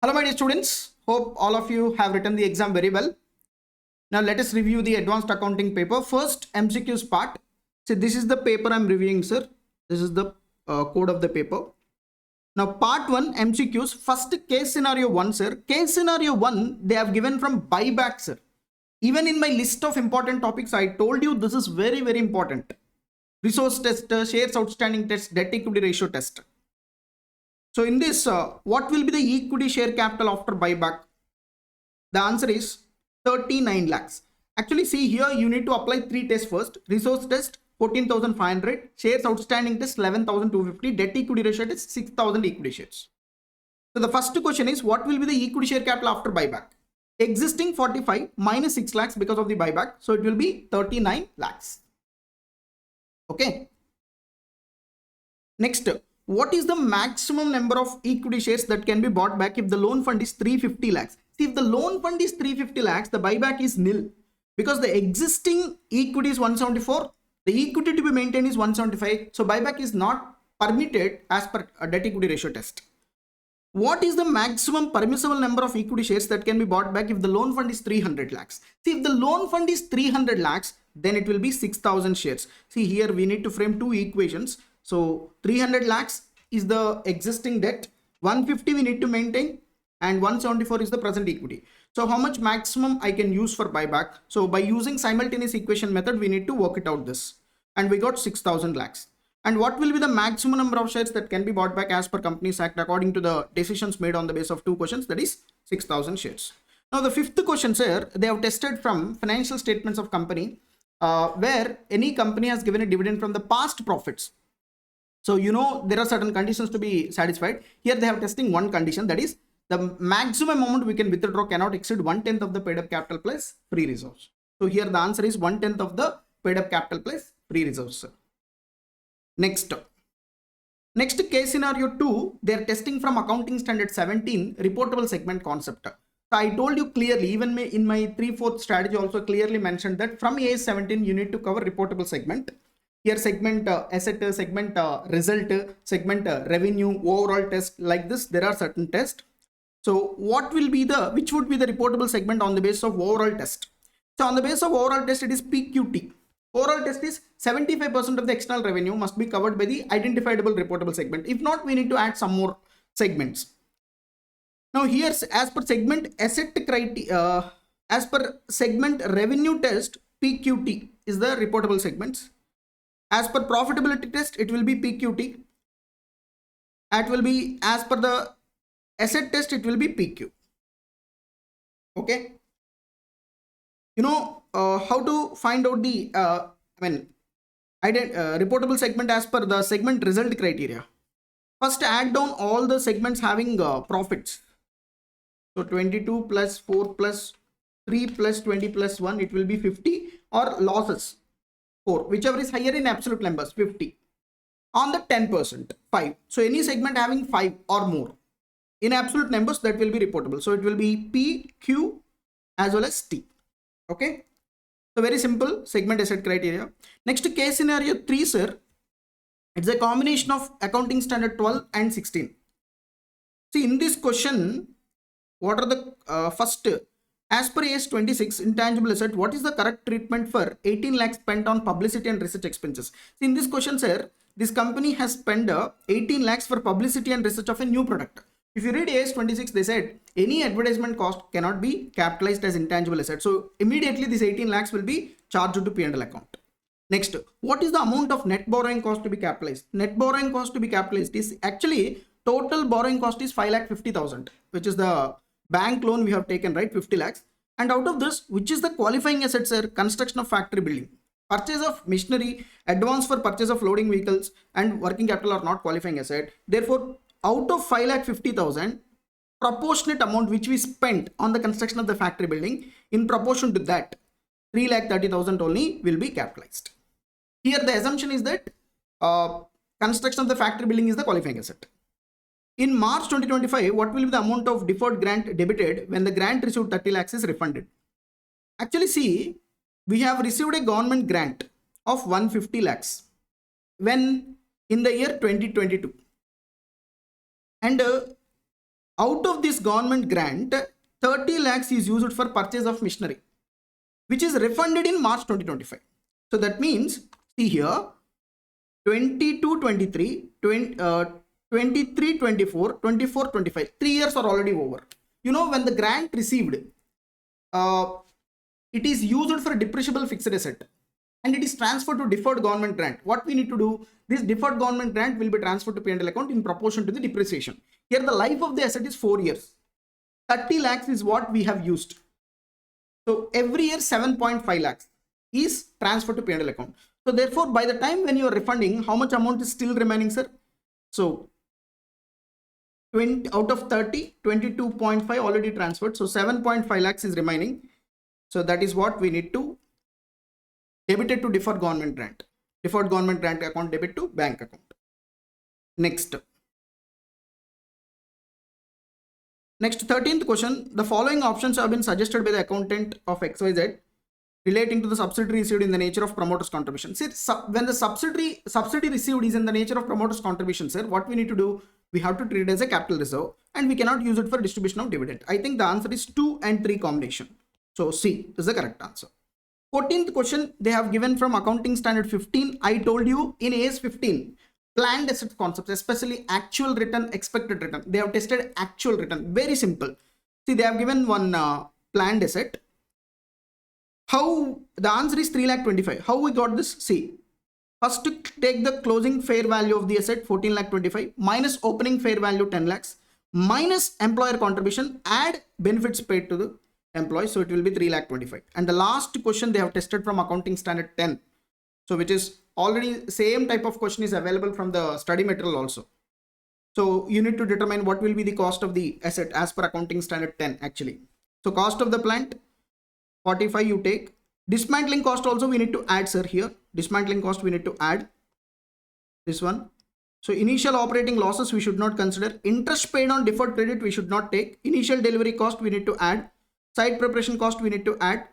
Hello my dear students, hope all of you have written the exam very well. Now let us review the advanced accounting paper. First MCQs part. So this is the paper I am reviewing, sir. This is the code of the paper. Now part 1 MCQs, first case scenario 1, sir. Case scenario 1 they have given from buyback, sir. Even in my list of important topics I told you this is very important. Resource test, shares outstanding test, debt equity ratio test. So in this, what will be the equity share capital after buyback? The answer is 39 lakhs. Actually, see here, you need to apply 3 tests first. Resource test 14,500, shares outstanding test 11,250, debt equity ratio test 6,000 equity shares. So the first question is, what will be the equity share capital after buyback? Existing 45 minus 6 lakhs because of the buyback. So it will be 39 lakhs. Okay. Next. What is the maximum number of equity shares that can be bought back if the loan fund is 350 lakhs? See, if the loan fund is 350 lakhs, the buyback is nil because the existing equity is 174. The equity to be maintained is 175. So buyback is not permitted as per a debt equity ratio test. What is the maximum permissible number of equity shares that can be bought back if the loan fund is 300 lakhs? See, if the loan fund is 300 lakhs, then it will be 6,000 shares. See, here we need to frame two equations. So 300 lakhs is the existing debt, 150 we need to maintain, and 174 is the present equity. So how much maximum I can use for buyback? So by using simultaneous equation method, we need to work it out this. And we got 6,000 lakhs. And what will be the maximum number of shares that can be bought back as per Companies Act according to the decisions made on the basis of two questions, that is 6,000 shares. Now the fifth question, sir, they have tested from financial statements of company where any company has given a dividend from the past profits. So, you know, there are certain conditions to be satisfied. Here they have testing one condition, that is the maximum amount we can withdraw cannot exceed 1/10 of the paid up capital plus free reserves. So here the answer is 1/10 of the paid up capital plus free reserves. Next case scenario 2, they are testing from accounting standard 17 reportable segment concept. So I told you clearly, even in my 3/4 strategy also clearly mentioned that from AS 17 you need to cover reportable segment. Here segment asset, segment result, segment revenue, overall test, like this there are certain tests. So which would be the reportable segment on the basis of overall test? So on the basis of overall test, it is PQT. Overall test is 75% of the external revenue must be covered by the identifiable reportable segment. If not, we need to add some more segments. Now here, as per segment asset criteria, as per segment revenue test, PQT is the reportable segments. As per profitability test, it will be PQT. It will be as per the asset test, it will be PQ. Okay. You know how to find out the reportable segment as per the segment result criteria. First, add down all the segments having profits. So 22 plus 4 plus 3 plus 20 plus 1, it will be 50, or losses. 4, whichever is higher in absolute numbers, 50 on the 10%, 5. So any segment having 5 or more in absolute numbers, that will be reportable. So it will be P, Q as well as T. Okay. So very simple segment asset criteria. Next case scenario 3, sir. It's a combination of accounting standard 12 and 16. See, in this question, what are the first, as per AS 26 intangible asset, what is the correct treatment for 18 lakhs spent on publicity and research expenses? See, in this question, sir, this company has spent 18 lakhs for publicity and research of a new product. If you read AS 26, they said any advertisement cost cannot be capitalized as intangible asset. So immediately this 18 lakhs will be charged to P&L account. Next, what is the amount of net borrowing cost to be capitalized? Net borrowing cost to be capitalized is actually total borrowing cost is 5,50,000, which is the bank loan we have taken, right? 50 lakhs. And out of this, which is the qualifying assets, sir? Construction of factory building, purchase of machinery, advance for purchase of loading vehicles, and working capital are not qualifying asset. Therefore, out of 5,50,000, proportionate amount which we spent on the construction of the factory building, in proportion to that, 3,30,000 only will be capitalized. Here the assumption is that construction of the factory building is the qualifying asset. In March 2025, what will be the amount of deferred grant debited when the grant received 30 lakhs is refunded? Actually, see, we have received a government grant of 150 lakhs when in the year 2022. And Out of this government grant, 30 lakhs is used for purchase of machinery, which is refunded in March 2025. So that means, see here, 22, 23, 23, 24, 24, 25. 3 years are already over. You know, when the grant received, it is used for depreciable fixed asset and it is transferred to deferred government grant. What we need to do, this deferred government grant will be transferred to P&L account in proportion to the depreciation. Here the life of the asset is 4 years. 30 lakhs is what we have used. So every year 7.5 lakhs is transferred to P&L account. So therefore, by the time when you are refunding, how much amount is still remaining, sir? So 20 out of 30, 22.5 already transferred. So 7.5 lakhs is remaining. So that is what we need to debit it to deferred government grant. Deferred government grant account debit to bank account. Next 13th question. The following options have been suggested by the accountant of XYZ relating to the subsidy received in the nature of promoter's contribution. See, when the subsidy received is in the nature of promoter's contribution, sir, what we need to do, we have to treat it as a capital reserve and we cannot use it for distribution of dividend. I think the answer is 2 and 3 combination. So C is the correct answer. 14th question they have given from accounting standard 15. I told you in AS 15, planned assets concepts, especially actual return, expected return. They have tested actual return. Very simple. See, they have given one planned asset. How the answer is 3,25,000. How we got this? See, first to take the closing fair value of the asset 14,25,000 minus opening fair value 10 lakhs minus employer contribution, add benefits paid to the employee. So it will be 3,25,000. And the last question they have tested from accounting standard 10. So which is already same type of question is available from the study material also. So you need to determine what will be the cost of the asset as per accounting standard 10 actually. So cost of the plant 45 you take. Dismantling cost also we need to add, sir, here. Dismantling cost we need to add this one. So initial operating losses we should not consider. Interest paid on deferred credit we should not take. Initial delivery cost we need to add. Site preparation cost we need to add.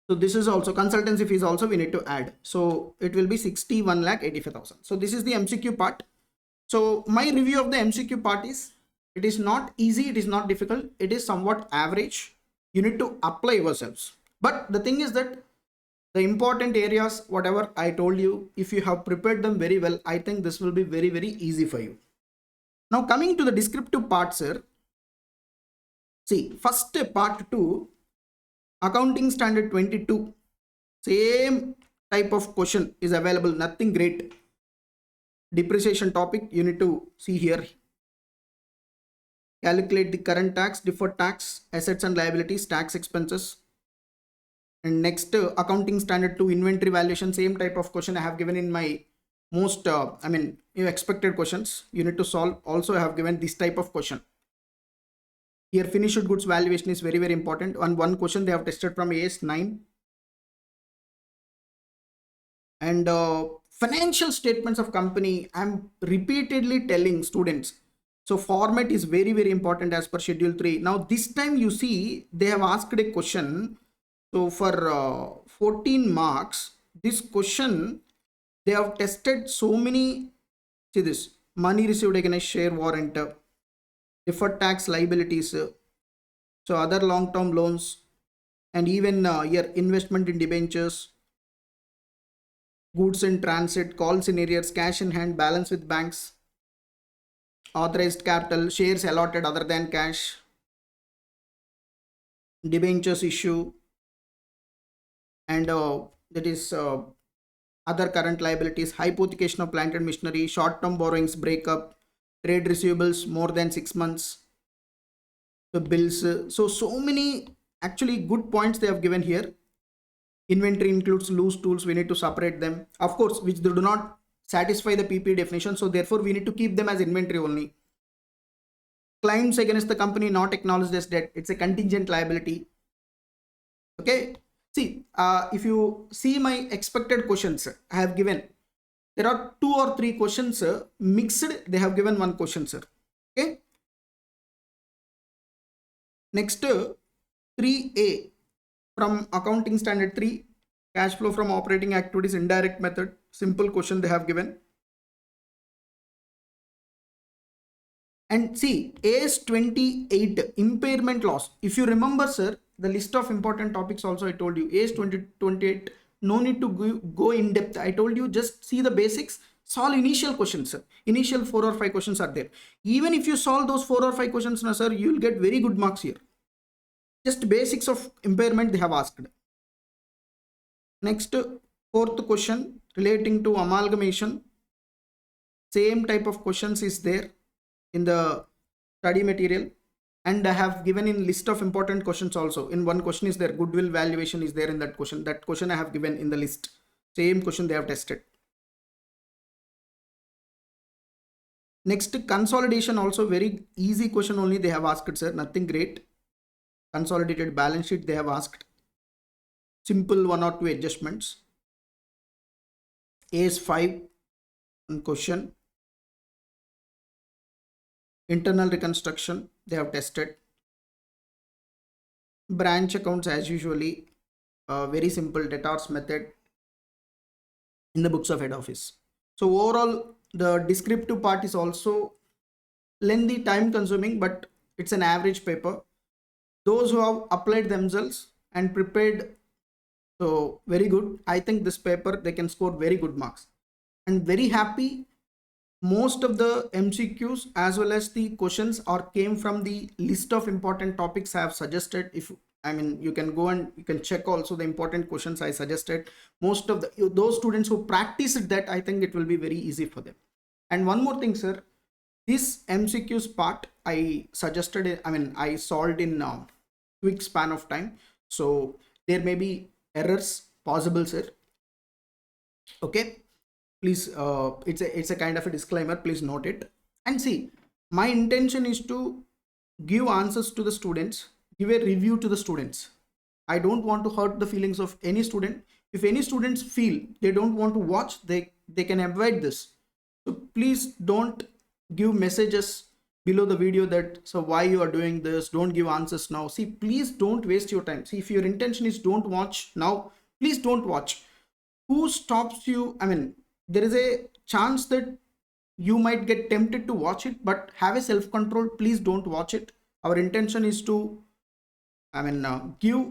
So this is also consultancy fees also we need to add. So it will be 61,85,000. So this is the MCQ part. So my review of the MCQ part is, it is not easy, it is not difficult, it is somewhat average. You need to apply yourselves. But the thing is that the important areas, whatever I told you, if you have prepared them very well, I think this will be very, very easy for you. Now coming to the descriptive part, sir. See, first part 2, accounting standard 22, same type of question is available, nothing great. Depreciation topic you need to see here. Calculate the current tax, deferred tax, assets and liabilities, tax expenses. And next accounting standard 2, inventory valuation, same type of question I have given in my most expected questions you need to solve. Also I have given this type of question. Here finished goods valuation is very, very important. On one question they have tested from AS 9. And financial statements of company, I'm repeatedly telling students. So format is very, very important as per schedule 3. Now this time you see they have asked a question. So for 14 marks, this question, they have tested so many, see this, money received against share warrant, deferred tax liabilities, so other long-term loans, and even your investment in debentures, goods in transit, calls in arrears, cash in hand, balance with banks, authorized capital, shares allotted other than cash, debentures issue, and that is other current liabilities, hypothecation of plant and machinery, short-term borrowings breakup, trade receivables more than 6 months, the bills. So many actually good points they have given here. Inventory includes loose tools, we need to separate them, of course, which they do not satisfy the PP definition, so therefore we need to keep them as inventory only. Claims against the company not acknowledged as debt, it's a contingent liability. Okay, see, if you see my expected questions I have given, there are 2 or 3 questions mixed, they have given one question, sir. Okay, next 3A from accounting standard 3, cash flow from operating activities, indirect method, simple question they have given. And see, AS 28, impairment loss. If you remember, sir, the list of important topics also I told you, AS 2028, no need to go in depth. I told you just see the basics, solve initial questions, sir. Initial 4 or 5 questions are there. Even if you solve those 4 or 5 questions, now, sir, you will get very good marks here. Just basics of impairment they have asked. Next, fourth question relating to amalgamation. Same type of questions is there in the study material, and I have given in list of important questions also. In one question is there, goodwill valuation is there in that question. That question I have given in the list. Same question they have tested. Next, consolidation, also very easy question only they have asked, sir. Nothing great. Consolidated balance sheet they have asked. Simple 1 or 2 adjustments. AS 5 question. Internal reconstruction they have tested. Branch accounts as usually, very simple debtors method in the books of head office. So overall, the descriptive part is also lengthy, time consuming, but it's an average paper. Those who have applied themselves and prepared, so very good. I think this paper they can score very good marks. And very happy, most of the MCQs as well as the questions are came from the list of important topics I have suggested. If I mean, you can go and you can check also the important questions I suggested. Most of those students who practiced that, I think it will be very easy for them. And one more thing, sir, this MCQs part I suggested, I mean, I solved in quick span of time. So there may be errors possible, sir. Okay. Please, it's a kind of a disclaimer, please note it. And see, my intention is to give answers to the students, give a review to the students. I don't want to hurt the feelings of any student. If any students feel they don't want to watch, they can avoid this. So please don't give messages below the video that, so why you are doing this, don't give answers now. See, please don't waste your time. See, if your intention is don't watch now, please don't watch. Who stops you? I mean, there is a chance that you might get tempted to watch it, but have a self-control. Please don't watch it. Our intention is to, give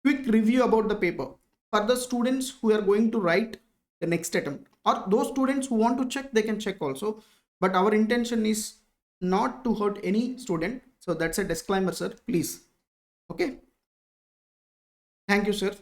quick review about the paper for the students who are going to write the next attempt, or those students who want to check, they can check also. But our intention is not to hurt any student. So that's a disclaimer, sir. Please. Okay. Thank you, sir.